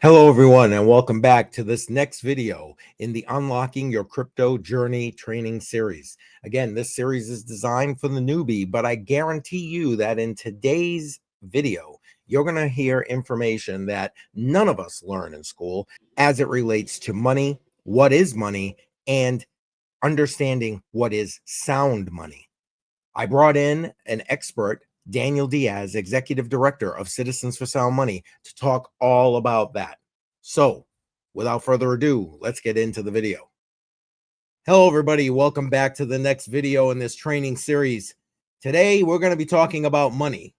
Hello, everyone, and welcome back to this next video in the Unlocking Your Crypto Journey training series. Again, this series is designed for the newbie, but I guarantee you that in today's video, you're going to hear information that none of us learn in school as it relates to money, what is money, and understanding what is sound money. I brought in an expert, Daniel Diaz, Executive Director of Citizens for Sound Money, to talk all about that. So, without further ado, let's get into the video. Hello, everybody. Welcome back to the next video in this training series. Today, we're going to be talking about money.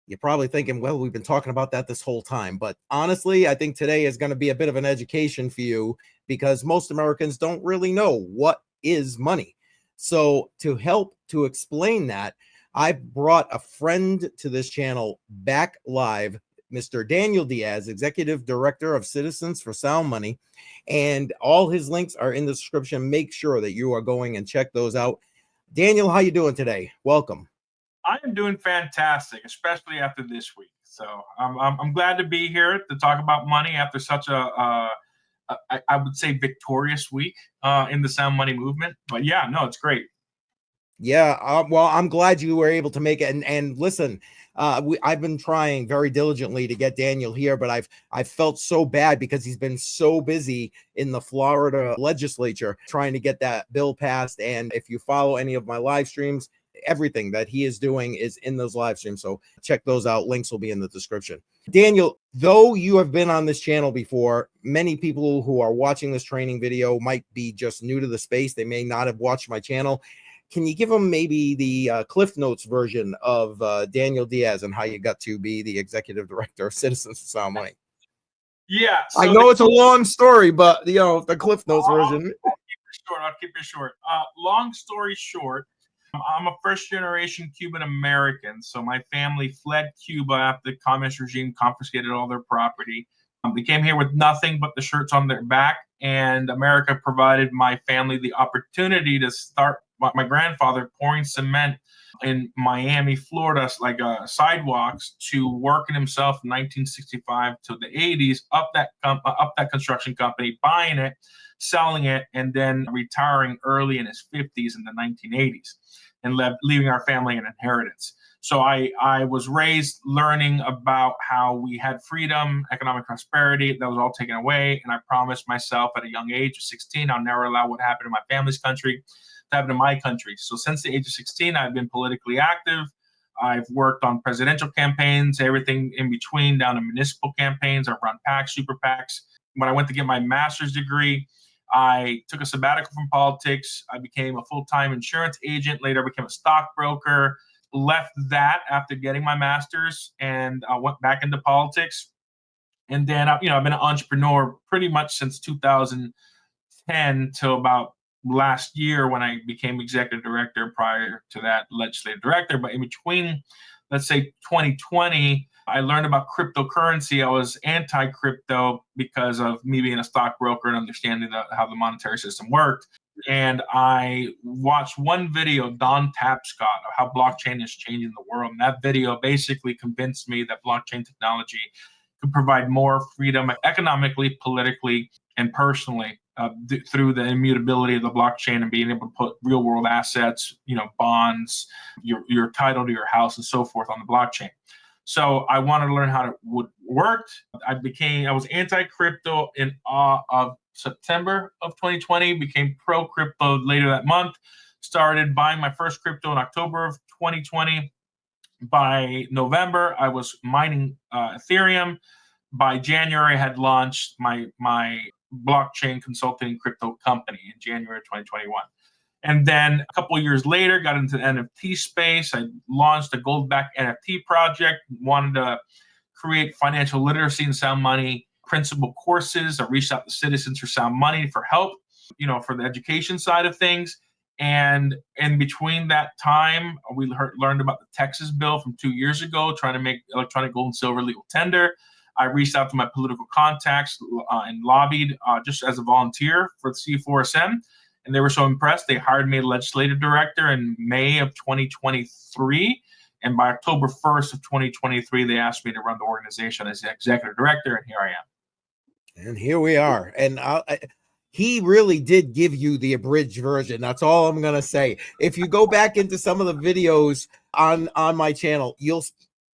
You're probably thinking, well, we've been talking about that this whole time. But honestly, I think today is going to be a bit of an education for you because most Americans don't really know what is money. So to help to explain that, I brought a friend to this channel back live, Mr. Daniel Diaz, Executive Director of Citizens for Sound Money. And all his links are in the description. Make sure that you are going and check those out. Daniel, how you doing today? Welcome. I am doing fantastic, especially after this week. So I'm glad to be here to talk about money after such I would say victorious week in the sound money movement. But yeah, no, it's great. Yeah, well, I'm glad you were able to make it. And listen, I've been trying very diligently to get Daniel here, but I've felt so bad because he's been so busy in the Florida legislature trying to get that bill passed. And if you follow any of my live streams, everything that he is doing is in those live streams. So check those out. Links will be in the description. Daniel, though you have been on this channel before, many people who are watching this training video might be just new to the space. They may not have watched my channel. Can you give them maybe the Cliff Notes version of Daniel Diaz and how you got to be the Executive Director of Citizens for Sound Money? Yeah. So I know it's a long story, but the Cliff Notes version. I'll keep it short. Long story short, I'm a first-generation Cuban American. So my family fled Cuba after the communist regime confiscated all their property. They came here with nothing but the shirts on their back, and America provided my family the opportunity to start my grandfather pouring cement in Miami, Florida, like sidewalks to working himself from 1965 to the 80s up that construction company, buying it, selling it, and then retiring early in his 50s in the 1980s and leaving our family an inheritance. So I was raised learning about how we had freedom, economic prosperity. That was all taken away. And I promised myself at a young age of 16, I'll never allow what happened in my family's country to happen in my country. So since the age of 16, I've been politically active. I've worked on presidential campaigns, everything in between, down to municipal campaigns. I've run PACs, super PACs. When I went to get my master's degree, I took a sabbatical from politics. I became a full-time insurance agent. Later, I became a stockbroker. Left that after getting my master's and went back into politics. And then, I've been an entrepreneur pretty much since 2010 till about last year when I became executive director. Prior to that, legislative director. But in between, let's say 2020, I learned about cryptocurrency. I was anti-crypto because of me being a stockbroker and understanding how the monetary system worked. And I watched one video, Don Tapscott, of how blockchain is changing the world. And that video basically convinced me that blockchain technology could provide more freedom economically, politically, and personally through the immutability of the blockchain and being able to put real world assets, bonds, your title to your house and so forth on the blockchain. So I wanted to learn how it worked. I was anti-crypto in of September of 2020, became pro-crypto later that month, started buying my first crypto in October of 2020. By November, I was mining Ethereum. By January, I had launched my blockchain consulting crypto company in January of 2021. And then a couple of years later, got into the NFT space. I launched a gold-backed NFT project, wanted to create financial literacy and sound money principal courses. I reached out to Citizens for Sound Money for help, for the education side of things. And in between that time, we learned about the Texas bill from 2 years ago, trying to make electronic gold and silver legal tender. I reached out to my political contacts and lobbied just as a volunteer for the C4SM. And they were so impressed, they hired me as legislative director in May of 2023. And by October 1st of 2023, they asked me to run the organization as the executive director, and here I am. And here we are. And he really did give you the abridged version. That's all I'm gonna say. If you go back into some of the videos on my channel, you'll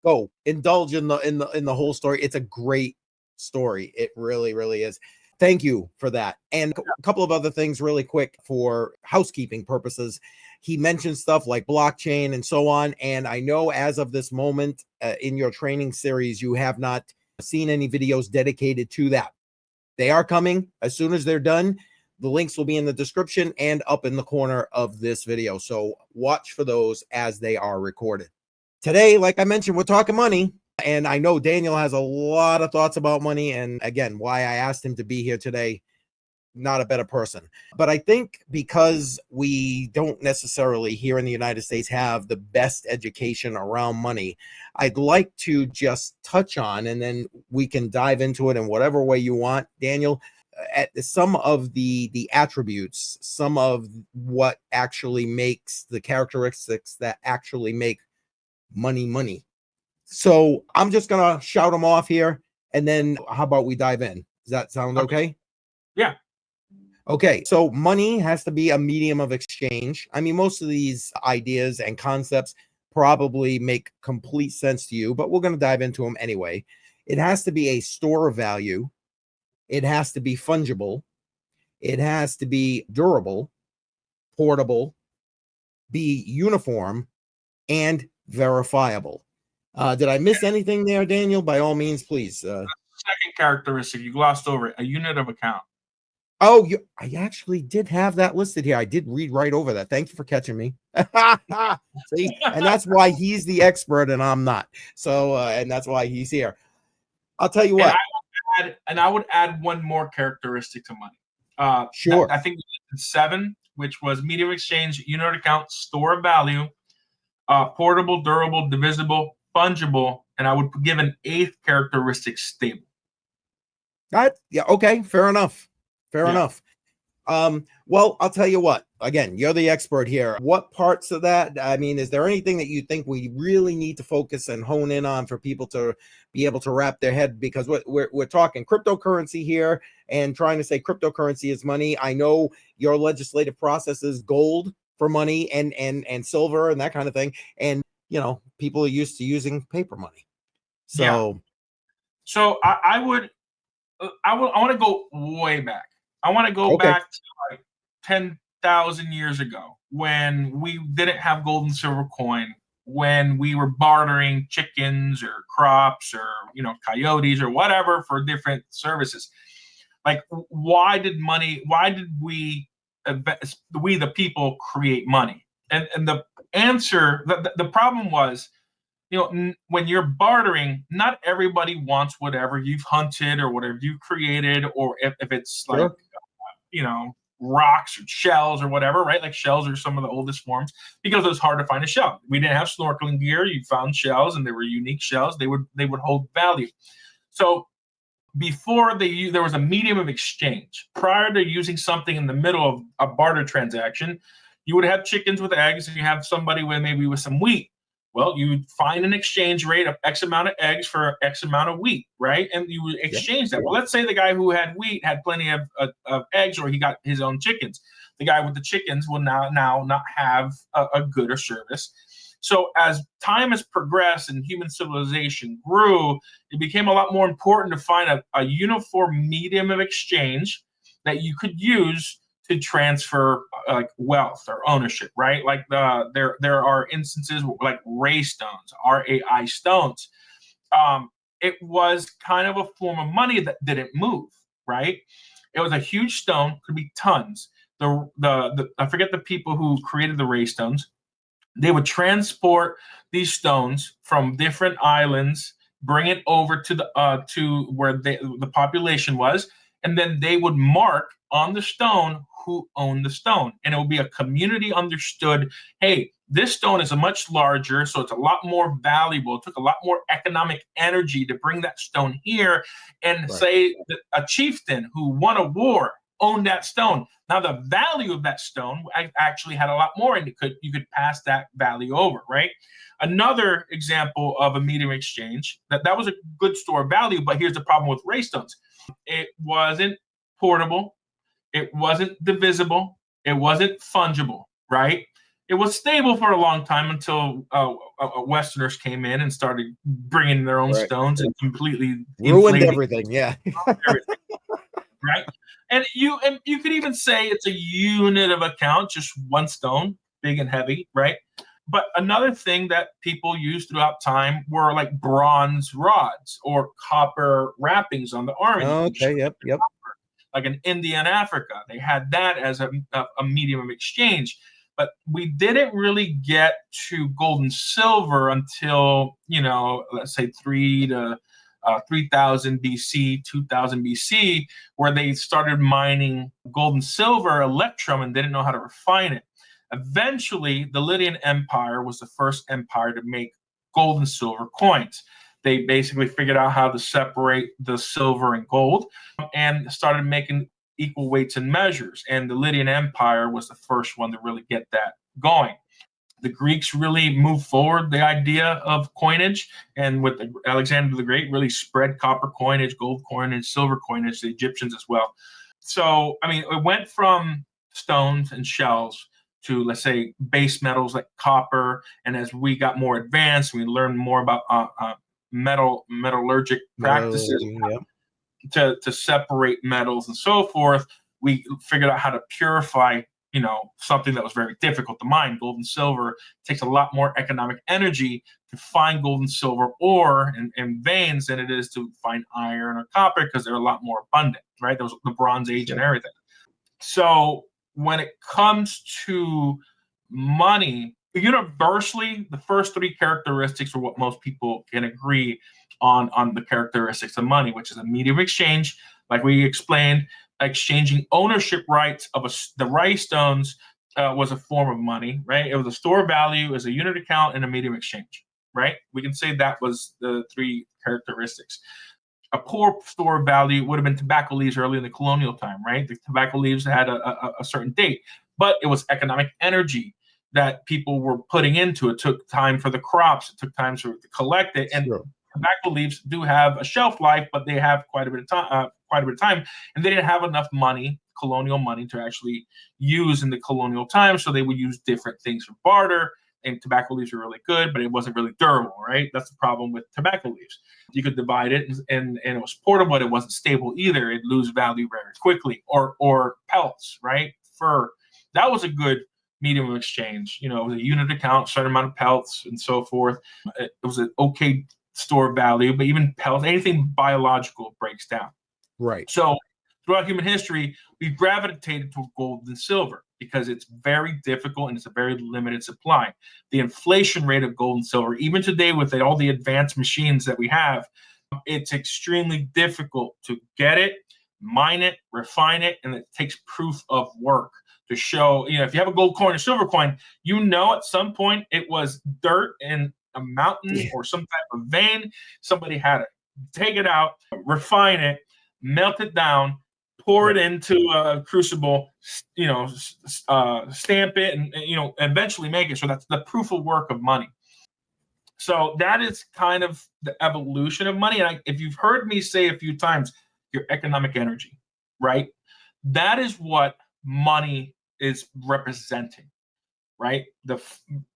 go indulge in the whole story. It's a great story. It really, really is. Thank you for that. And a couple of other things really quick for housekeeping purposes. He mentioned stuff like blockchain and so on. And I know as of this moment in your training series, you have not seen any videos dedicated to that. They are coming as soon as they're done. The links will be in the description and up in the corner of this video. So watch for those as they are recorded. Today, like I mentioned, we're talking money. And I know Daniel has a lot of thoughts about money. And again, why I asked him to be here today, not a better person. But I think because we don't necessarily here in the United States have the best education around money, I'd like to just touch on, and then we can dive into it in whatever way you want, Daniel, at some of the attributes, some of what actually makes the characteristics that actually make money money. So I'm just going to shout them off here, and then how about we dive in? Does that sound okay? Yeah. Okay, so money has to be a medium of exchange. I mean, most of these ideas and concepts probably make complete sense to you, but we're going to dive into them anyway. It has to be a store of value. It has to be fungible. It has to be durable, portable, be uniform, and verifiable. Did I miss anything there, Daniel? By all means, please. Second characteristic, you glossed over it, a unit of account. Oh, I actually did have that listed here. I did read right over that. Thank you for catching me. See, and that's why he's the expert and I'm not. So, and that's why he's here. I'll tell you what. And I would add one more characteristic to money. Sure. I think 7, which was medium of exchange, unit of account, store of value, portable, durable, divisible, fungible, and I would give an 8th characteristic, stable. Yeah. Okay. Fair enough. Fair enough. Well, I'll tell you what, again, you're the expert here. What parts of that, I mean, is there anything that you think we really need to focus and hone in on for people to be able to wrap their head? Because we're talking cryptocurrency here and trying to say cryptocurrency is money. I know your legislative process is gold for money and silver and that kind of thing. And, you know, people are used to using paper money. So, yeah. So I want to go way back. I want to go back to like 10,000 years ago when we didn't have gold and silver coin, when we were bartering chickens or crops or, you know, coyotes or whatever for different services. Like, why did we the people create money? And the answer, the problem was, you know, when you're bartering, not everybody wants whatever you've hunted or whatever you've created, or if it's like, you know, rocks or shells or whatever, right? Like shells are some of the oldest forms because it was hard to find a shell. We didn't have snorkeling gear. You found shells and they were unique shells. They would hold value. So before there was a medium of exchange. Prior to using something in the middle of a barter transaction, you would have chickens with eggs and you have somebody with some wheat. Well, you would find an exchange rate of X amount of eggs for X amount of wheat, right? And you would exchange that. Well, let's say the guy who had wheat had plenty of eggs, or he got his own chickens. The guy with the chickens will now not have a good or service. So as time has progressed and human civilization grew, it became a lot more important to find a uniform medium of exchange that you could use to transfer like wealth or ownership, right? Like there are instances like Ray stones, RAI stones. It was kind of a form of money that didn't move, right? It was a huge stone, could be tons. I forget the people who created the Ray stones. They would transport these stones from different islands, bring it over to where the population was, and then they would mark on the stone who owned the stone. And it would be a community understood, hey, this stone is a much larger, so it's a lot more valuable. It took a lot more economic energy to bring that stone here. And say that a chieftain who won a war owned that stone. Now the value of that stone actually had a lot more, and you could pass that value over, right? Another example of a medium of exchange, that was a good store of value, but here's the problem with ray stones. It wasn't portable, it wasn't divisible, it wasn't fungible, right? It was stable for a long time until Westerners came in and started bringing their own stones and completely ruined everything. Yeah, everything, right? And you could even say it's a unit of account, just one stone, big and heavy, right? But another thing that people used throughout time were like bronze rods or copper wrappings on the arm. Okay, yep. Like in India and Africa, they had that as a medium of exchange. But we didn't really get to gold and silver until, let's say 3000 BC, 2000 BC, where they started mining gold and silver electrum and didn't know how to refine it. Eventually, the Lydian Empire was the first empire to make gold and silver coins. They basically figured out how to separate the silver and gold and started making equal weights and measures. And the Lydian Empire was the first one to really get that going. The Greeks really moved forward the idea of coinage, and with Alexander the Great really spread copper coinage, gold coinage, silver coinage, the Egyptians as well. So, I mean, it went from stones and shells to, let's say, base metals like copper. And as we got more advanced, we learned more about metallurgic practices to separate metals and so forth. We figured out how to purify, something that was very difficult to mine. Gold and silver takes a lot more economic energy to find gold and silver ore and veins than it is to find iron or copper, because they're a lot more abundant, right? There was the Bronze Age and everything. So when it comes to money, universally, the first three characteristics are what most people can agree on the characteristics of money, which is a medium of exchange, like we explained. Exchanging ownership rights of the rice stones was a form of money, right? It was a store of value, as a unit account, and a medium of exchange, right? We can say that was the three characteristics. A poor store of value would have been tobacco leaves early in the colonial time, right? The tobacco leaves had a certain date, but it was economic energy that people were putting into it. It took time for the crops, it took time to collect it, and tobacco leaves do have a shelf life, but they have quite a bit of time, and they didn't have enough money, colonial money, to actually use in the colonial time, so they would use different things for barter. And tobacco leaves were really good, but it wasn't really durable, right? That's the problem with tobacco leaves. You could divide it, and it was portable, but it wasn't stable either. It'd lose value very quickly. Or pelts, right? Fur. That was a good medium of exchange. It was a unit account, certain amount of pelts, and so forth. It was an okay store of value, but even pelts, anything biological breaks down. Right. So throughout human history, we've gravitated to gold and silver because it's very difficult and it's a very limited supply. The inflation rate of gold and silver, even today with all the advanced machines that we have, it's extremely difficult to get it, mine it, refine it, and it takes proof of work to show, if you have a gold coin or silver coin, at some point it was dirt in a mountain or some type of vein. Somebody had to take it out, refine it, melt it down, pour it into a crucible, stamp it, and eventually make it. So that's the proof of work of money. So that is kind of the evolution of money. And if you've heard me say a few times, your economic energy, right? That is what money is representing, right?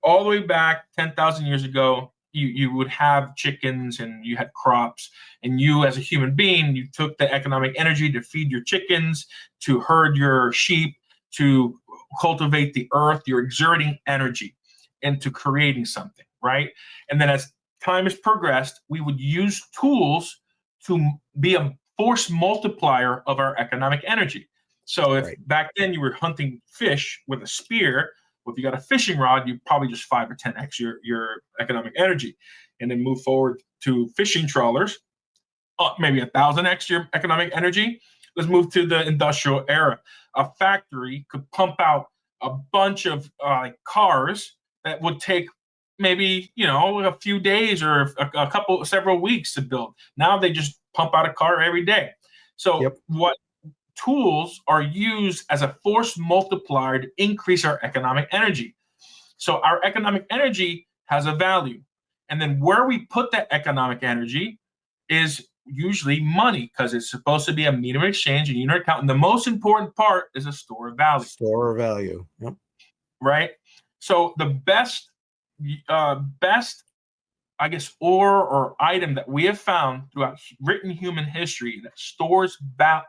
All the way back 10,000 years ago, you would have chickens and you had crops, and you as a human being, you took the economic energy to feed your chickens, to herd your sheep, to cultivate the earth. You're exerting energy into creating something, right? And then as time has progressed, we would use tools to be a force multiplier of our economic energy. So if back then you were hunting fish with a spear, well, if you got a fishing rod, you probably just 5 or 10x your economic energy. And then move forward to fishing trawlers, maybe 1,000x your economic energy. Let's move to the industrial era. A factory could pump out a bunch of cars that would take maybe a few days or several weeks to build. Now they just pump out a car every day. So what tools are used as a force multiplier to increase our economic energy. So our economic energy has a value. And then where we put that economic energy is usually money, because it's supposed to be a medium of exchange, a unit account. And the most important part is a store of value. Store of value. Yep. Right? So the best, I guess, ore or item that we have found throughout written human history that stores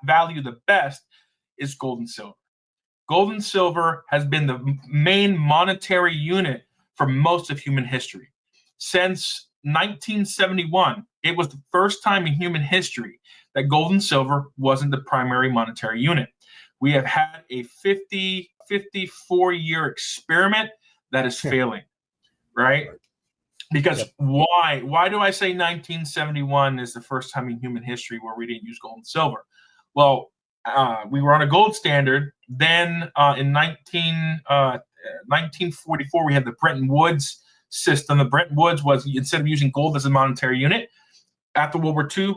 value the best is gold and silver. Gold and silver has been the main monetary unit for most of human history. Since 1971, it was the first time in human history that gold and silver wasn't the primary monetary unit. We have had a 54-year experiment that is failing, right? Because why do I say 1971 is the first time in human history where we didn't use gold and silver? Well, we were on a gold standard. Then in 1944, we had the Bretton Woods system. The Bretton Woods was, instead of using gold as a monetary unit, after World War II,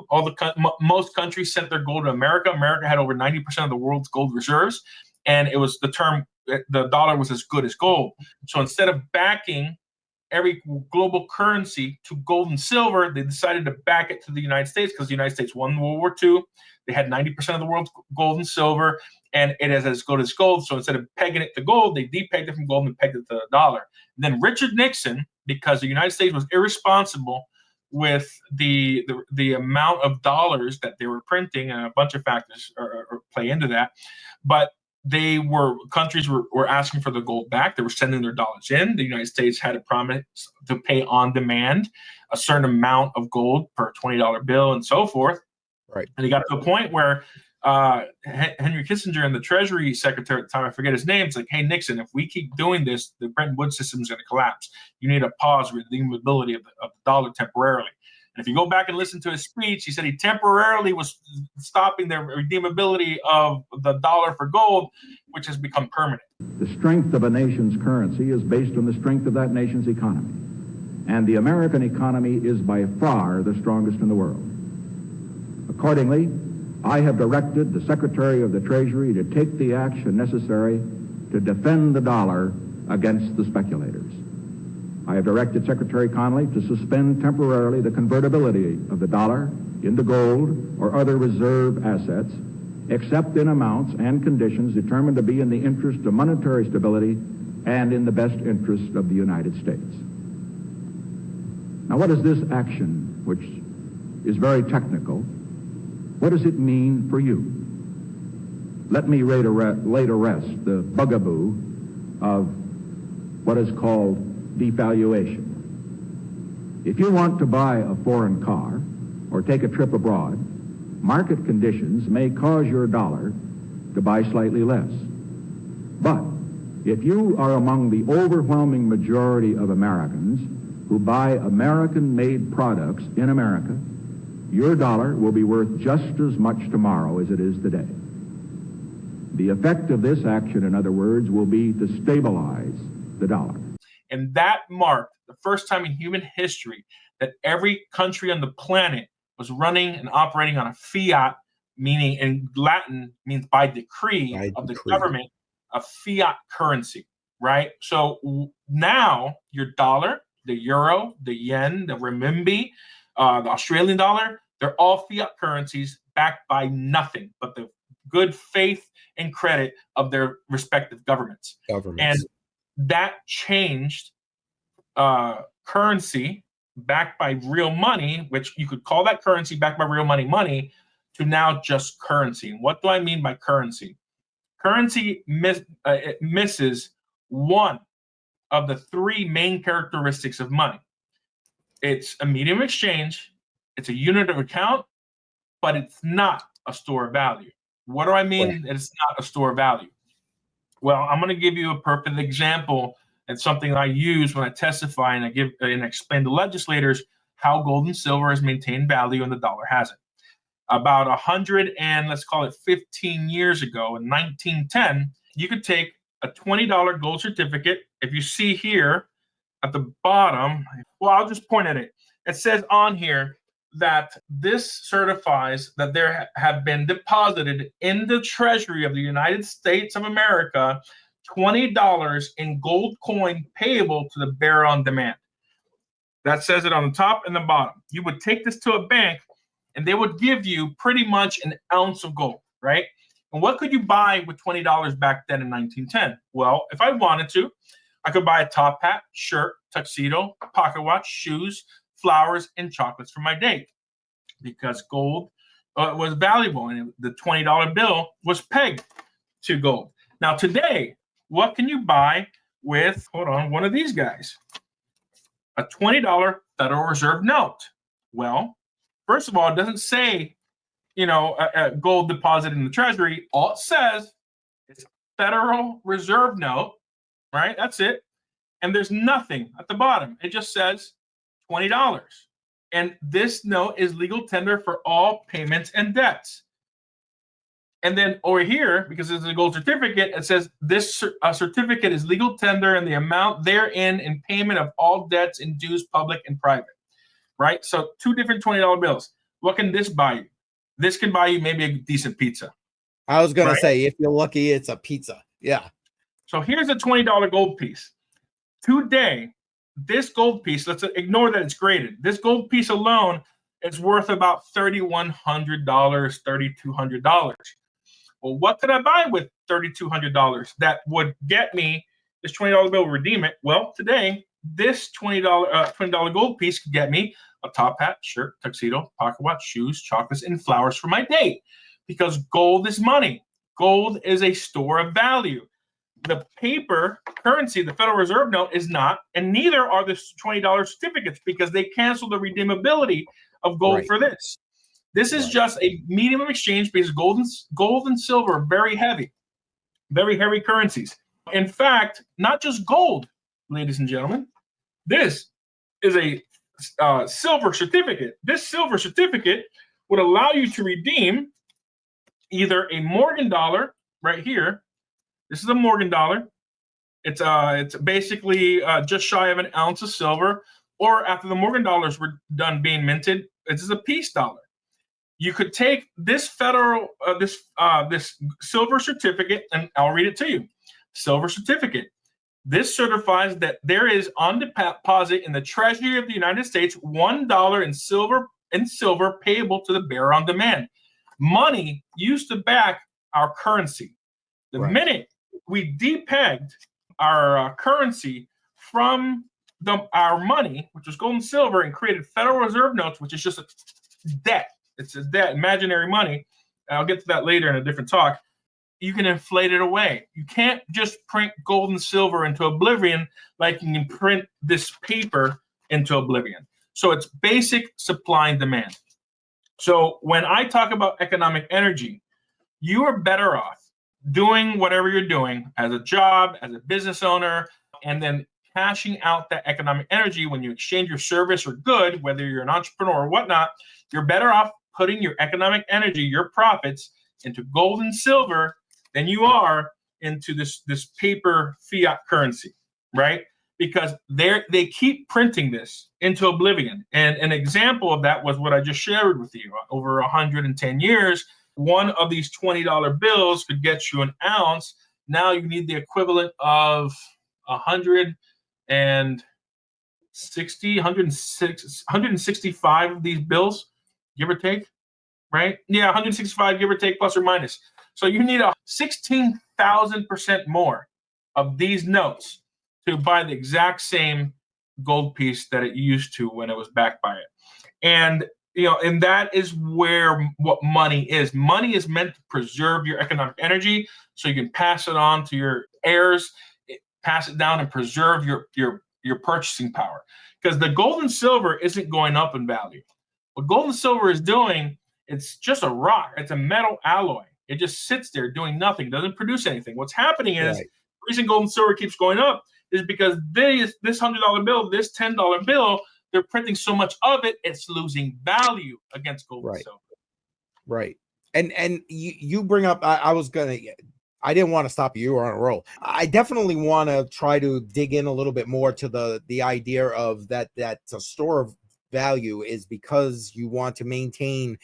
most countries sent their gold to America. America had over 90% of the world's gold reserves, and it was the dollar was as good as gold. So instead of backing every global currency to gold and silver, they decided to back it to the United States, because the United States won World War II. They had 90% of the world's gold and silver, and it is as good as gold. So instead of pegging it to gold, they depegged it from gold and pegged it to the dollar. And then Richard Nixon, because the United States was irresponsible with the amount of dollars that they were printing, and a bunch of factors play into that, but countries were asking for the gold back. They were sending their dollars in. The United States had a promise to pay on demand a certain amount of gold per $20 bill and so forth. Right. And it got to a point where Henry Kissinger and the Treasury Secretary at the time, I forget his name, it's like, hey, Nixon, if we keep doing this, the Bretton Woods system is going to collapse. You need to pause redeemability of the dollar temporarily. And if you go back and listen to his speech, he said he temporarily was stopping the redeemability of the dollar for gold, which has become permanent. The strength of a nation's currency is based on the strength of that nation's economy. And the American economy is by far the strongest in the world. Accordingly, I have directed the Secretary of the Treasury to take the action necessary to defend the dollar against the speculators. I have directed Secretary Connally to suspend temporarily the convertibility of the dollar into gold or other reserve assets, except in amounts and conditions determined to be in the interest of monetary stability and in the best interest of the United States. Now, what is this action, which is very technical, what does it mean for you? Let me lay to rest the bugaboo of what is called devaluation. If you want to buy a foreign car or take a trip abroad, market conditions may cause your dollar to buy slightly less. But if you are among the overwhelming majority of Americans who buy American-made products in America, your dollar will be worth just as much tomorrow as it is today. The effect of this action, in other words, will be to stabilize the dollar. And that marked the first time in human history that every country on the planet was running and operating on a fiat, meaning in Latin means by decree of the government, a fiat currency, right? So now your dollar, the euro, the yen, the renminbi, the Australian dollar, they're all fiat currencies backed by nothing but the good faith and credit of their respective governments. And that changed currency backed by real money, which you could call that currency backed by real money, to now just currency. And what do I mean by currency? Currency misses one of the three main characteristics of money. It's a medium of exchange, it's a unit of account, but it's not a store of value. What do I mean that it's not a store of value? Well, I'm going to give you a perfect example. It's something I use when I testify and I explain to legislators how gold and silver has maintained value and the dollar hasn't. About 100 and let's call it 15 years ago, in 1910, you could take a $20 gold certificate. If you see here at the bottom, well, I'll just point at it. It says on here, that this certifies that there have been deposited in the Treasury of the United States of America $20 in gold coin payable to the bearer on demand. That says it on the top and the bottom. You would take this to a bank and they would give you pretty much an ounce of gold, right? And what could you buy with $20 back then in 1910? Well, if I wanted to, I could buy a top hat, shirt, tuxedo, pocket watch, shoes, flowers, and chocolates for my date, because gold was valuable and the $20 bill was pegged to gold. Now today, what can you buy with, one of these guys? A $20 Federal Reserve note. Well, first of all, it doesn't say, a gold deposit in the Treasury. All it says is Federal Reserve note, right? That's it. And there's nothing at the bottom. It just says $20. And this note is legal tender for all payments and debts. And then over here, because it's a gold certificate, it says this certificate is legal tender and the amount therein in payment of all debts and dues, public and private, right? So two different $20 bills. What can this buy you? This can buy you maybe a decent pizza. I was going to say, if you're lucky, it's a pizza. Yeah. So here's a $20 gold piece. Today, this gold piece, let's ignore that it's graded. This gold piece alone is worth about $3,100, $3,200. Well, what could I buy with $3,200 that would get me this $20 bill, redeem it? Well, today, this $20 gold piece could get me a top hat, shirt, tuxedo, pocket watch, shoes, chocolates, and flowers for my date, because gold is money. Gold is a store of value. The paper currency, the Federal Reserve note, is not, and neither are the $20 certificates, because they canceled the redeemability of gold for this. This is just a medium of exchange, because gold and silver are very heavy currencies. In fact, not just gold, ladies and gentlemen. This is a silver certificate. This silver certificate would allow you to redeem either a Morgan dollar right here. This is a Morgan dollar. It's basically just shy of an ounce of silver. Or after the Morgan dollars were done being minted, this is a peace dollar. You could take this this silver certificate, and I'll read it to you. Silver certificate. This certifies that there is on deposit in the Treasury of the United States $1 in silver payable to the bearer on demand. Money used to back our currency. The minute we depegged our currency from our money, which was gold and silver, and created Federal Reserve notes, which is just a debt. It's a debt, imaginary money. I'll get to that later in a different talk. You can inflate it away. You can't just print gold and silver into oblivion like you can print this paper into oblivion. So it's basic supply and demand. So when I talk about economic energy, you are better off doing whatever you're doing as a job, as a business owner, and then cashing out that economic energy when you exchange your service or good, whether you're an entrepreneur or whatnot. You're better off putting your economic energy, your profits, into gold and silver than you are into this paper fiat currency, right? Because they keep printing this into oblivion. And an example of that was what I just shared with you. Over 110 years, one of these $20 bills could get you an ounce. Now you need the equivalent of 165 of these bills, give or take, right? Yeah, 165, give or take, plus or minus. So you need a 16,000% more of these notes to buy the exact same gold piece that it used to when it was backed by it. And and that is where what money is. Money is meant to preserve your economic energy so you can pass it on to your heirs, pass it down, and preserve your purchasing power. Because the gold and silver isn't going up in value. What gold and silver is doing, it's just a rock. It's a metal alloy. It just sits there doing nothing, doesn't produce anything. What's happening is the reason gold and silver keeps going up is because this $100 bill, this $10 bill, they're printing so much of it, it's losing value against gold and silver. Right. And you bring up, I didn't want to stop you. You were on a roll. I definitely want to try to dig in a little bit more to the idea of that's a store of value is because you want to maintain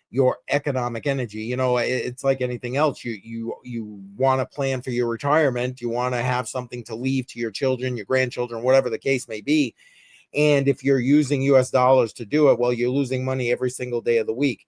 your economic energy. You know, it's like anything else. You want to plan for your retirement. You want to have something to leave to your children, your grandchildren, whatever the case may be. And if you're using US dollars to do it, well, you're losing money every single day of the week.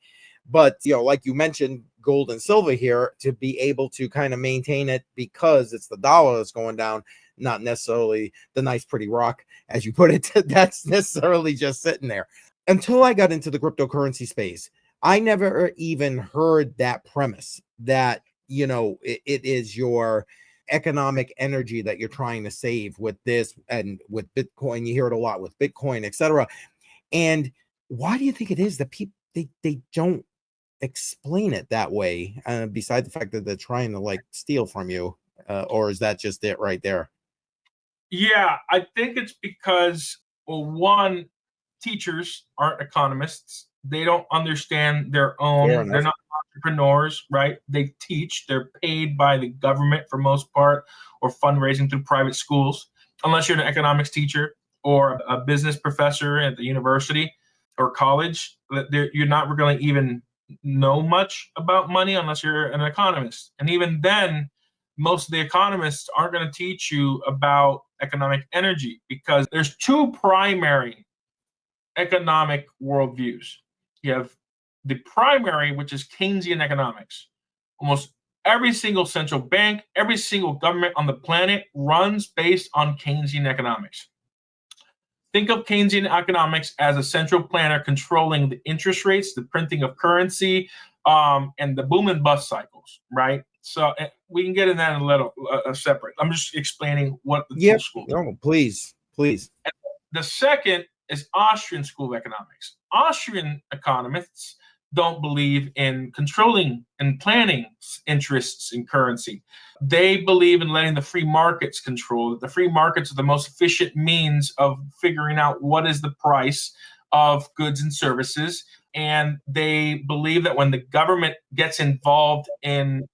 But, you know, like you mentioned, gold and silver here, to be able to kind of maintain it because it's the dollar that's going down, not necessarily the nice, pretty rock, as you put it, that's necessarily just sitting there. Until I got into the cryptocurrency space, I never even heard that premise that, you know, it is your economic energy that you're trying to save with this, and with Bitcoin, you hear it a lot with Bitcoin, etc. And why do you think it is that people they don't explain it that way, beside the fact that they're trying to like steal from you, or is that just it right there? Yeah, I think it's because, well, one, teachers aren't economists. They don't understand their Fair own. They're enough. not entrepreneurs, right? They teach. They're paid by the government for most part, or fundraising through private schools. Unless you're an economics teacher or a business professor at the university or college, you're not going to even know much about money unless you're an economist. And even then, most of the economists aren't going to teach you about economic energy, because there's two primary economic worldviews. You have the primary, which is Keynesian economics. Almost every single central bank, every single government on the planet runs based on Keynesian economics. Think of Keynesian economics as a central planner controlling the interest rates, the printing of currency, and the boom and bust cycles, right? So we can get in that in a little separate. I'm just explaining what the two schools. No, please. And the second is Austrian school of economics. Austrian economists don't believe in controlling and planning interests in currency. They believe in letting the free markets control. That the free markets are the most efficient means of figuring out what is the price of goods and services. And they believe that when the government gets involved in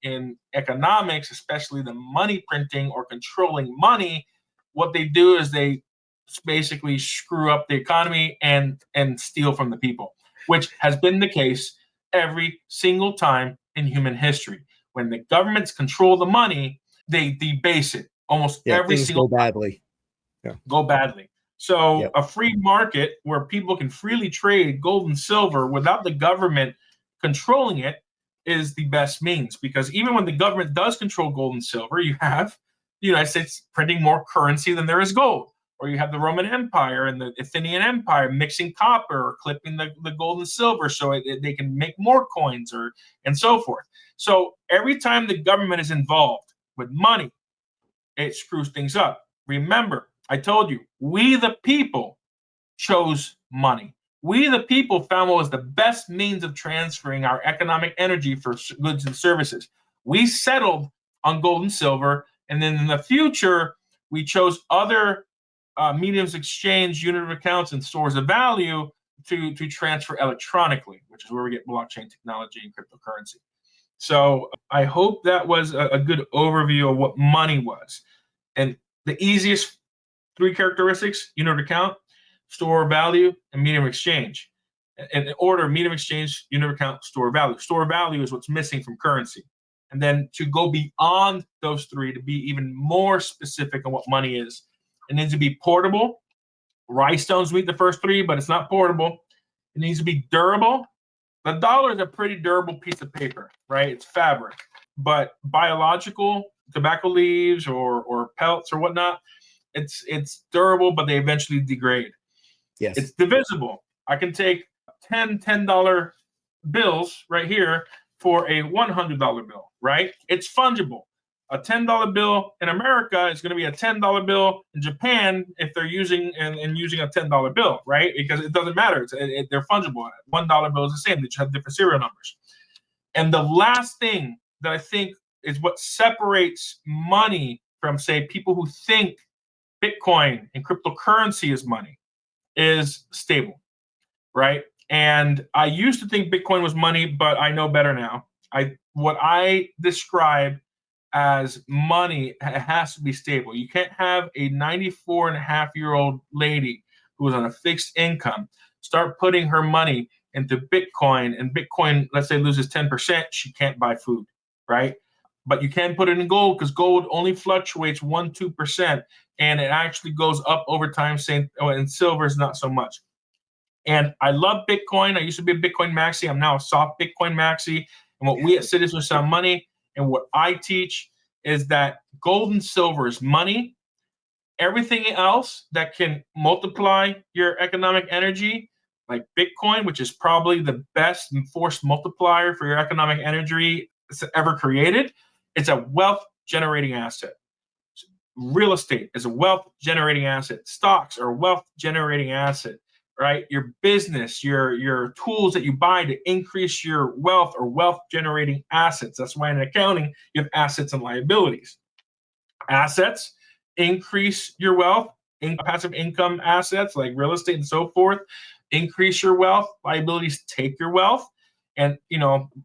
economics, especially the money printing or controlling money, what they do is they basically screw up the economy and steal from the people, which has been the case every single time in human history. When the governments control the money, they debase it almost every Things single go badly. go badly. So Yep. a free market where people can freely trade gold and silver without the government controlling it is the best means, because even when the government does control gold and silver, you have the United States printing more currency than there is gold. Or you have the Roman Empire and the Athenian Empire mixing copper or clipping the gold and silver so they can make more coins, and so forth. So every time the government is involved with money, it screws things up. Remember, I told you, we the people chose money. We the people found what was the best means of transferring our economic energy for goods and services. We settled on gold and silver, and then in the future, we chose other mediums of exchange, unit of accounts, and stores of value to transfer electronically, which is where we get blockchain technology and cryptocurrency. So I hope that was a good overview of what money was. And the easiest three characteristics: unit of account, store of value, and medium of exchange. In order: medium of exchange, unit of account, store of value. Store of value is what's missing from currency. And then to go beyond those three, to be even more specific on what money is, it needs to be portable. Rhinestones meet the first three, but it's not portable. It needs to be durable. The dollar is a pretty durable piece of paper, right? It's fabric. But biological, tobacco leaves or pellets or whatnot, it's durable, but they eventually degrade. Yes. It's divisible. I can take 10 $10 bills right here for a $100 bill, right? It's fungible. A $10 bill in America is going to be a $10 bill in Japan if they're using and using a $10 bill, right? Because it doesn't matter. They're fungible. $1 bill is the same. They just have different serial numbers. And the last thing that I think is what separates money from, say, people who think Bitcoin and cryptocurrency is money is stable, right? And I used to think Bitcoin was money, but I know better now. What I describe as money has to be stable. You can't have a 94-and-a-half-year-old lady who is on a fixed income start putting her money into Bitcoin, and Bitcoin, let's say, loses 10%, she can't buy food, right? But you can put it in gold because gold only fluctuates 1-2%, and it actually goes up over time, and silver is not so much. And I love Bitcoin. I used to be a Bitcoin maxi. I'm now a soft Bitcoin maxi. And what we at Citizens Sound Money and what I teach is that gold and silver is money. Everything else that can multiply your economic energy, like Bitcoin, which is probably the best force multiplier for your economic energy ever created, it's a wealth generating asset. Real estate is a wealth generating asset. Stocks are a wealth generating asset, right? Your business, your tools that you buy to increase your wealth or wealth generating assets. That's why in accounting, you have assets and liabilities. Assets increase your wealth, passive income assets like real estate and so forth, increase your wealth. Liabilities take your wealth. And,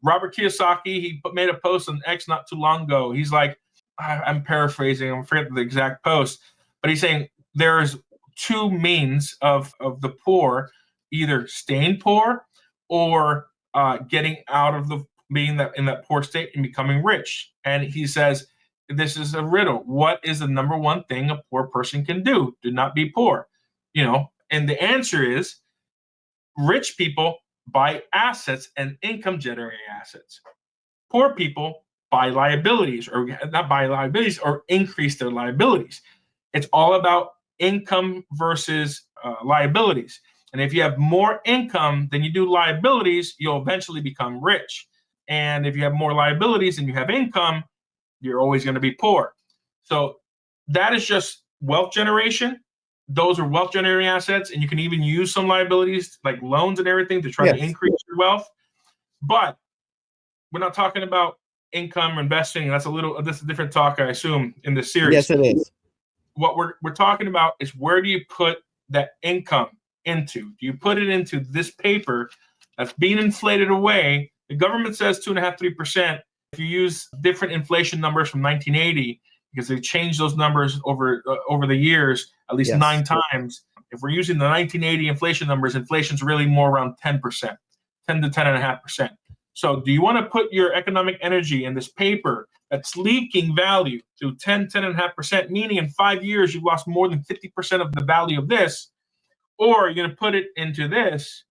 Robert Kiyosaki, he made a post on X not too long ago. He's like, I'm paraphrasing, I forget the exact post, but he's saying there's two means of the poor, either staying poor or getting out of being in that poor state and becoming rich. And he says, this is a riddle. What is the number one thing a poor person can do? Do not be poor. And the answer is rich people buy assets and income generating assets. Poor people buy liabilities, or not buy liabilities, or increase their liabilities. It's all about income versus liabilities. And if you have more income than you do liabilities, you'll eventually become rich. And if you have more liabilities than you have income, you're always going to be poor. So that is just wealth generation. Those are wealth generating assets. And you can even use some liabilities like loans and everything to try to increase your wealth. But we're not talking about income or investing. That's a different talk, I assume, in this series. Yes, it is. What we're talking about is, where do you put that income into? Do you put it into this paper that's being inflated away? The government says 2.5%, 3%. If you use different inflation numbers from 1980, because they changed those numbers over the years at least 9 times. If we're using the 1980 inflation numbers, inflation's really more around 10%, 10 to 10.5%. So do you want to put your economic energy in this paper that's leaking value to 10.5%, meaning in 5 years you've lost more than 50% of the value of this? Or are you going to put it into this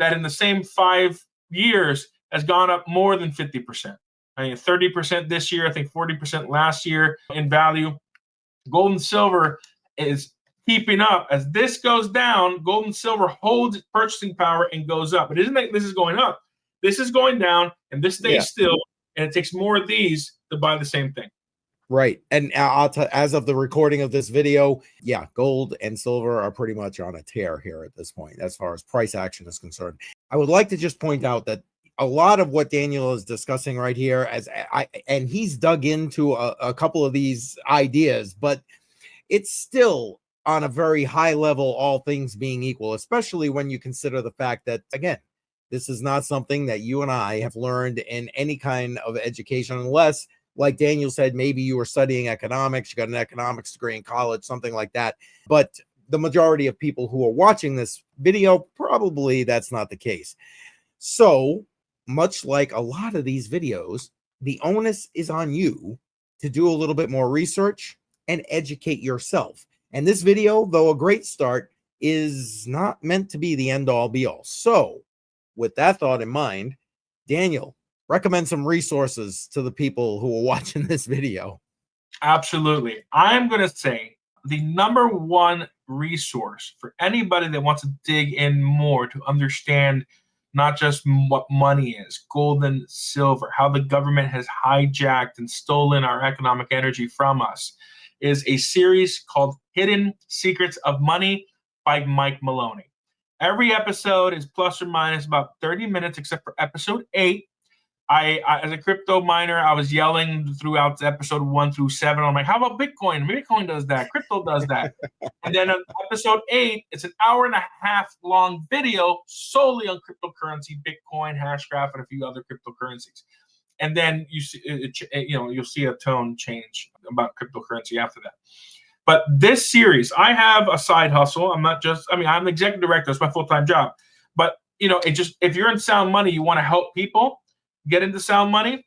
that in the same 5 years has gone up more than 50%? I mean, 30% this year, I think 40% last year in value. Gold and silver is keeping up. As this goes down, gold and silver holds its purchasing power and goes up. It isn't like this is going up. This is going down, and this stays still, and it takes more of these to buy the same thing. Right. And as of the recording of this video, gold and silver are pretty much on a tear here at this point, as far as price action is concerned. I would like to just point out that a lot of what Daniel is discussing right here, and he's dug into a couple of these ideas, but it's still on a very high level, all things being equal, especially when you consider the fact that, again, this is not something that you and I have learned in any kind of education, unless, like Daniel said, maybe you were studying economics, you got an economics degree in college, something like that. But the majority of people who are watching this video, probably that's not the case. So much like a lot of these videos, the onus is on you to do a little bit more research and educate yourself. And this video, though a great start, is not meant to be the end all be all. So with that thought in mind, Daniel, recommend some resources to the people who are watching this video. Absolutely. I'm going to say the number one resource for anybody that wants to dig in more to understand not just what money is, gold and silver, how the government has hijacked and stolen our economic energy from us, is a series called Hidden Secrets of Money by Mike Maloney. Every episode is plus or minus about 30 minutes, except for episode 8. I as a crypto miner, I was yelling throughout episode 1 through 7. I'm like, how about Bitcoin? Bitcoin does that. Crypto does that. And then on episode 8, it's an hour-and-a-half long video solely on cryptocurrency, Bitcoin, Hashgraph, and a few other cryptocurrencies. And then you see, you'll see a tone change about cryptocurrency after that. But this series, I have a side hustle. I'm not just, I mean, I'm the executive director. It's my full-time job. But, you know, it just, if you're in sound money, you want to help people get into sound money.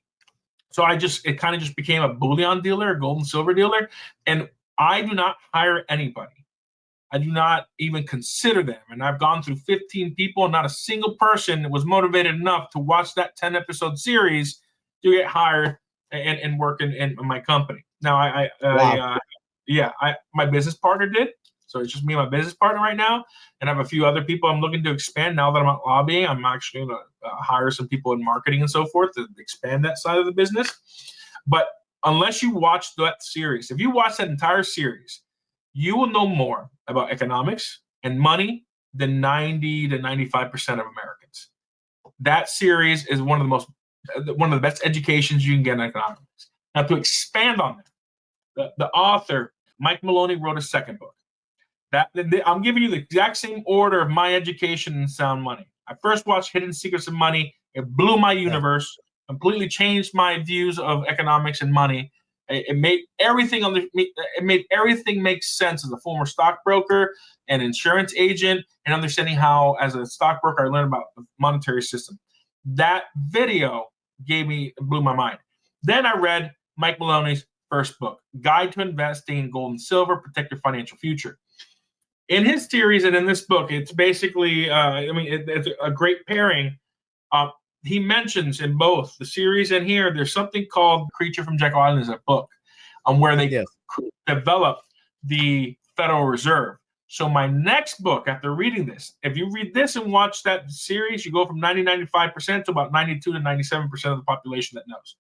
So it kind of just became a bullion dealer, a gold and silver dealer. And I do not hire anybody. I do not even consider them. And I've gone through 15 people, and not a single person was motivated enough to watch that 10-episode series to get hired and work in my company. Now, my business partner did. So it's just me and my business partner right now. And I have a few other people I'm looking to expand. Now that I'm out lobbying, I'm actually going to hire some people in marketing and so forth to expand that side of the business. But unless you watch that series, if you watch that entire series, you will know more about economics and money than 90 to 95% of Americans. That series is one of the best educations you can get in economics. Now, to expand on that, the author, Mike Maloney, wrote a second book. I'm giving you the exact same order of my education in sound money. I first watched Hidden Secrets of Money. It blew my universe, completely changed my views of economics and money. It made everything make sense as a former stockbroker and insurance agent, and understanding how, as a stockbroker, I learned about the monetary system. That video blew my mind. Then I read Mike Maloney's first book, Guide to Investing in Gold and Silver, Protect Your Financial Future. In his series and in this book, it's basically, it's a great pairing. He mentions in both the series and here, there's something called Creature from Jekyll Island is a book where they develop the Federal Reserve. So my next book, after reading this, if you read this and watch that series, you go from 95% to about 92 to 97% of the population that knows.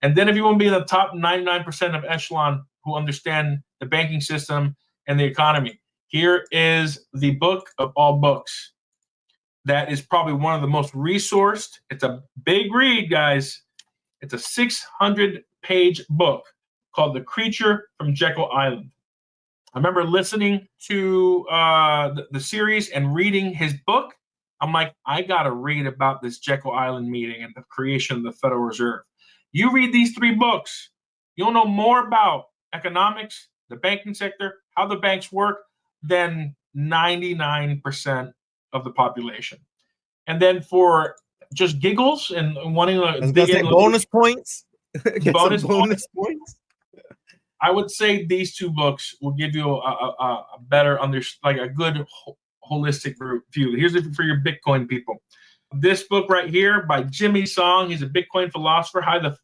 And then if you want to be in the top 99% of echelon who understand the banking system and the economy, here is the book of all books. That is probably one of the most resourced. It's a big read, guys. It's a 600-page book called The Creature from Jekyll Island. I remember listening to the series and reading his book. I'm like, I got to read about this Jekyll Island meeting and the creation of the Federal Reserve. You read these 3 books, you'll know more about economics, the banking sector, how the banks work, than 99% of the population. And then for just giggles and wanting to dig in bonus points, bonus points. I would say these 2 books will give you a better a good holistic view. Here's it for your Bitcoin people. This book right here by Jimmy Song. He's a Bitcoin philosopher. How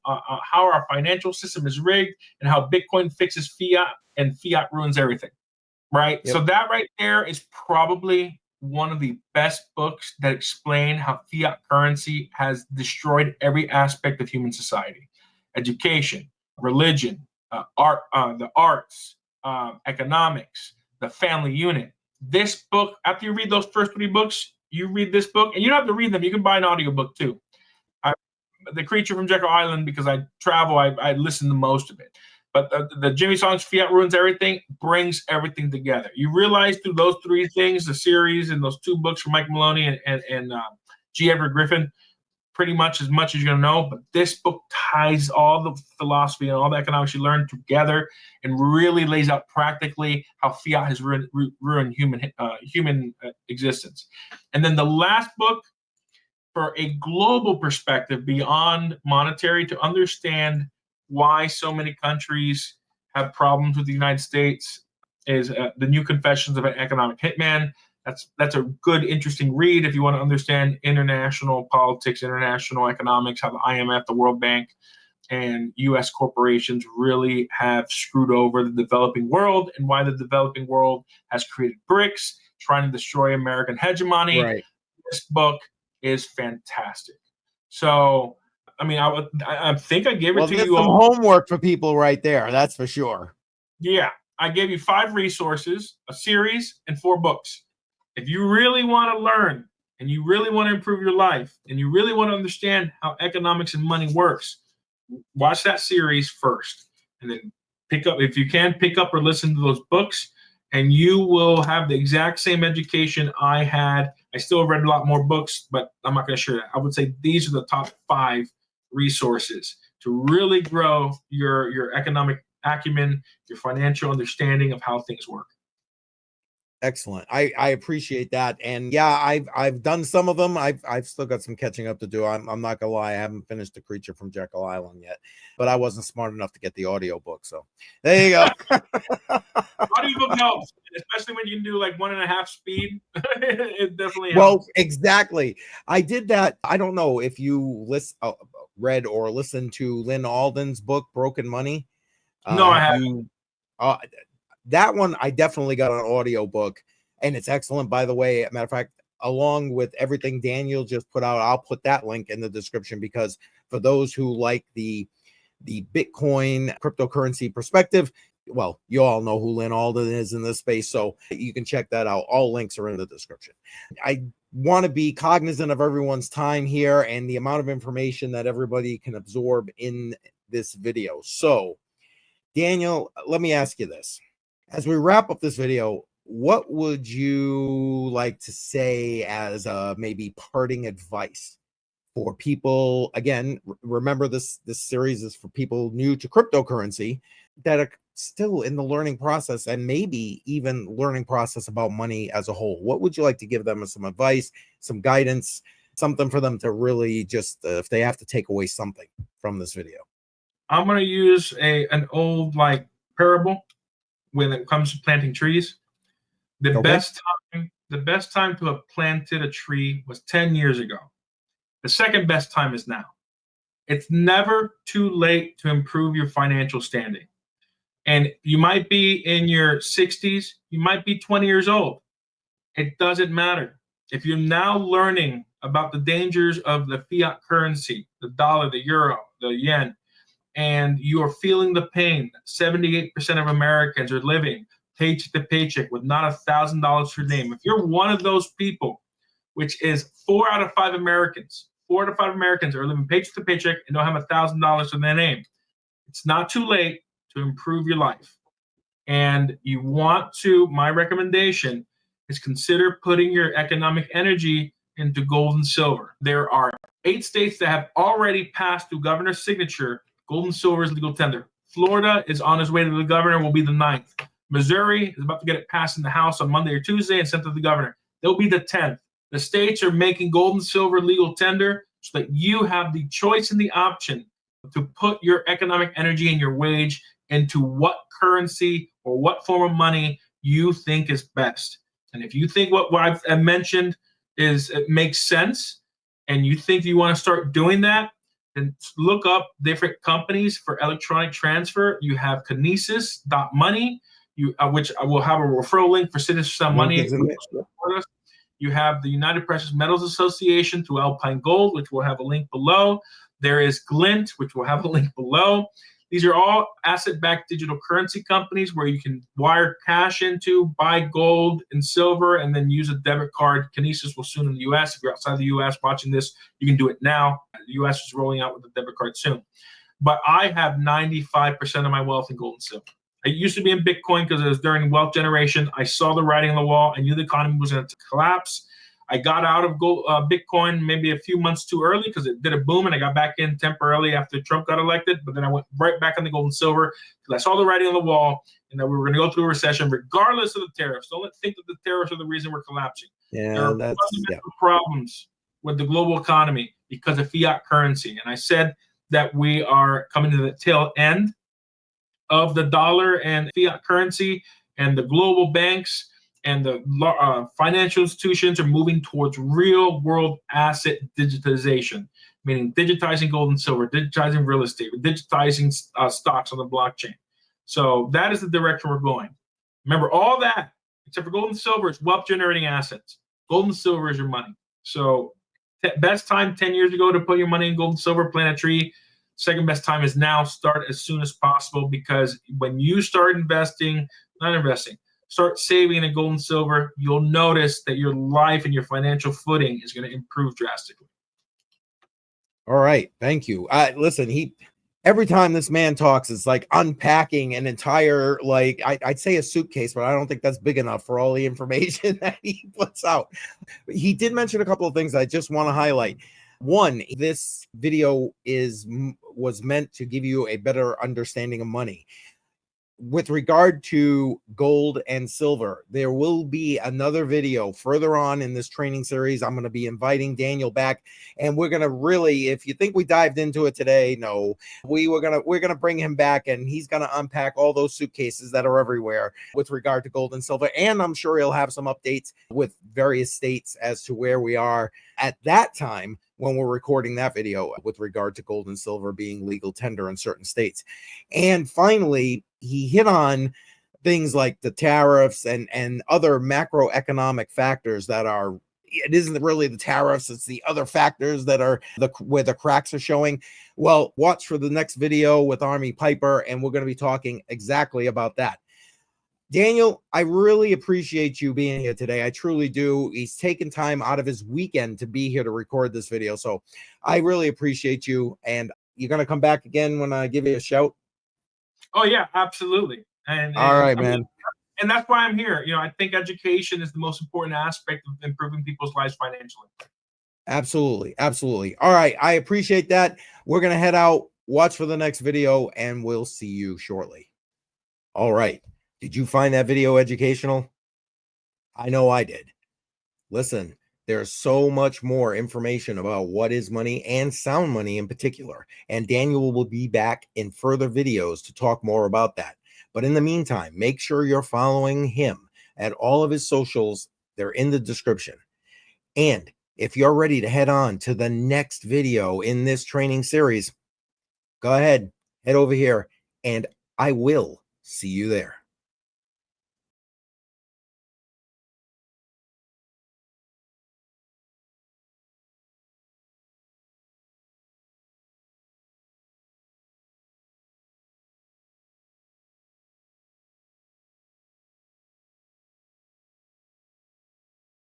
our financial system is rigged and how Bitcoin fixes fiat and fiat ruins everything. Right. Yep. So that right there is probably one of the best books that explain how fiat currency has destroyed every aspect of human society: education, religion, art, the arts, economics, the family unit. This book, after you read those first 3 books, you read this book, and you don't have to read them. You can buy an audiobook too. The Creature from Jekyll Island, because I travel, I listen to most of it. But the Jimmy Song's Fiat Ruins Everything brings everything together. You realize through those 3 things, the series and those 2 books from Mike Maloney and G. Edward Griffin, pretty much as you're going to know. But this book ties all the philosophy and all the economics you learn together and really lays out practically how fiat has ruined human existence. And then the last book, for a global perspective beyond monetary, to understand why so many countries have problems with the United States, is The New Confessions of an Economic Hitman. That's a good, interesting read if you want to understand international politics, international economics, how the IMF, the World Bank, and U.S. corporations really have screwed over the developing world, and why the developing world has created BRICS, trying to destroy American hegemony. Right. This book is fantastic. So, I mean, I think I gave it to you all. Homework for people right there. That's for sure. Yeah. I gave you 5 resources, a series, and 4 books. If you really want to learn and you really want to improve your life and you really want to understand how economics and money works, watch that series first. And then pick up or listen to those books, and you will have the exact same education I had. I still read a lot more books, but I'm not going to share that. I would say these are the top 5 resources to really grow your economic acumen, your financial understanding of how things work. Excellent. I appreciate that. And yeah, I've done some of them. I've still got some catching up to do. I'm not gonna lie, I haven't finished The Creature from Jekyll Island yet, but I wasn't smart enough to get the audiobook. So there you go. Audiobook helps, especially when you can do like 1.5 speed. It definitely helps. Well, exactly. I did that. I don't know if you read or listened to Lynn Alden's book, Broken Money. No, I haven't. That one I definitely got an audio book, and it's excellent, by the way. Matter of fact, along with everything Daniel just put out, I'll put that link in the description, because for those who like the Bitcoin cryptocurrency perspective, well, you all know who Lynn Alden is in this space, so you can check that out. All links are in the description. I want to be cognizant of everyone's time here and the amount of information that everybody can absorb in this video. So, Daniel, let me ask you this. As we wrap up this video, what would you like to say as maybe parting advice for people? Again, remember this series is for people new to cryptocurrency that are still in the learning process, and maybe even learning process about money as a whole. What would you like to give them as some advice, some guidance, something for them to really just, if they have to take away something from this video? I'm going to use an old parable when it comes to planting trees. The best time to have planted a tree was 10 years ago. The second best time is now. It's never too late to improve your financial standing. And you might be in your 60s, you might be 20 years old. It doesn't matter. If you're now learning about the dangers of the fiat currency, the dollar, the euro, the yen, and you are feeling the pain, 78% of Americans are living paycheck to paycheck with not $1,000 for name. If you're one of those people, which is 4 out of 5 Americans, 4 out of 5 Americans are living paycheck to paycheck and don't have $1,000 for their name, it's not too late to improve your life. And you want to, my recommendation is consider putting your economic energy into gold and silver. There are 8 states that have already passed through governor's signature gold and silver is legal tender. Florida is on its way to the governor, will be the 9th. Missouri is about to get it passed in the House on Monday or Tuesday and sent to the governor. They'll be the 10th. The states are making gold and silver legal tender so that you have the choice and the option to put your economic energy and your wage into what currency or what form of money you think is best. And if you think what I've mentioned it makes sense, and you think you want to start doing that, then look up different companies for electronic transfer. You have Kinesis.money, which I will have a referral link for Citizen Money. You have the United Precious Metals Association through Alpine Gold, which will have a link below. There is Glint, which will have a link below. These are all asset-backed digital currency companies where you can wire cash into, buy gold and silver, and then use a debit card. Kinesis will soon in the U.S. If you're outside the U.S. watching this, you can do it now. The U.S. is rolling out with the debit card soon. But I have 95% of my wealth in gold and silver. It used to be in Bitcoin because it was during wealth generation. I saw the writing on the wall. I knew the economy was going to collapse. I got out of Bitcoin maybe a few months too early because it did a boom, and I got back in temporarily after Trump got elected. But then I went right back on the gold and silver because I saw the writing on the wall and that we were going to go through a recession regardless of the tariffs. Don't think that the tariffs are the reason we're collapsing. Yeah, there are fundamental problems with the global economy because of fiat currency. And I said that we are coming to the tail end of the dollar and fiat currency, and the global banks and the financial institutions are moving towards real world asset digitization, meaning digitizing gold and silver, digitizing real estate, digitizing stocks on the blockchain. So that is the direction we're going. Remember, all that, except for gold and silver, is wealth generating assets. Gold and silver is your money. So best time 10 years ago to put your money in gold and silver, plant a tree. Second best time is now. Start as soon as possible, because when you start start saving in gold and silver, you'll notice that your life and your financial footing is going to improve drastically. All right. Thank you. Listen, every time this man talks, it's like unpacking an entire, I'd say a suitcase, but I don't think that's big enough for all the information that he puts out. He did mention a couple of things I just want to highlight. One, this video was meant to give you a better understanding of money. with regard to gold and silver, there will be another video further on in this training series. I'm going to be inviting Daniel back, and we're going to really, if you think we dived into it today, no, we're going to bring him back, and he's going to unpack all those suitcases that are everywhere with regard to gold and silver. And I'm sure he'll have some updates with various states as to where we are at that time when we're recording that video with regard to gold and silver being legal tender in certain states. And finally, he hit on things like the tariffs and other macroeconomic factors that are, it isn't really the tariffs, it's the other factors that are where the cracks are showing. Well, watch for the next video with Army Piper, and we're going to be talking exactly about that. Daniel, I really appreciate you being here today. I truly do. He's taken time out of his weekend to be here to record this video. So I really appreciate you. And you're going to come back again when I give you a shout? Oh, yeah, absolutely. And all right, I man. mean, and that's why I'm here. I think education is the most important aspect of improving people's lives financially. Absolutely. Absolutely. All right. I appreciate that. We're going to head out, watch for the next video, and we'll see you shortly. All right. Did you find that video educational? I know I did. Listen, there's so much more information about what is money and sound money in particular. And Daniel will be back in further videos to talk more about that. But in the meantime, make sure you're following him at all of his socials. They're in the description. And if you're ready to head on to the next video in this training series, go ahead, head over here, and I will see you there.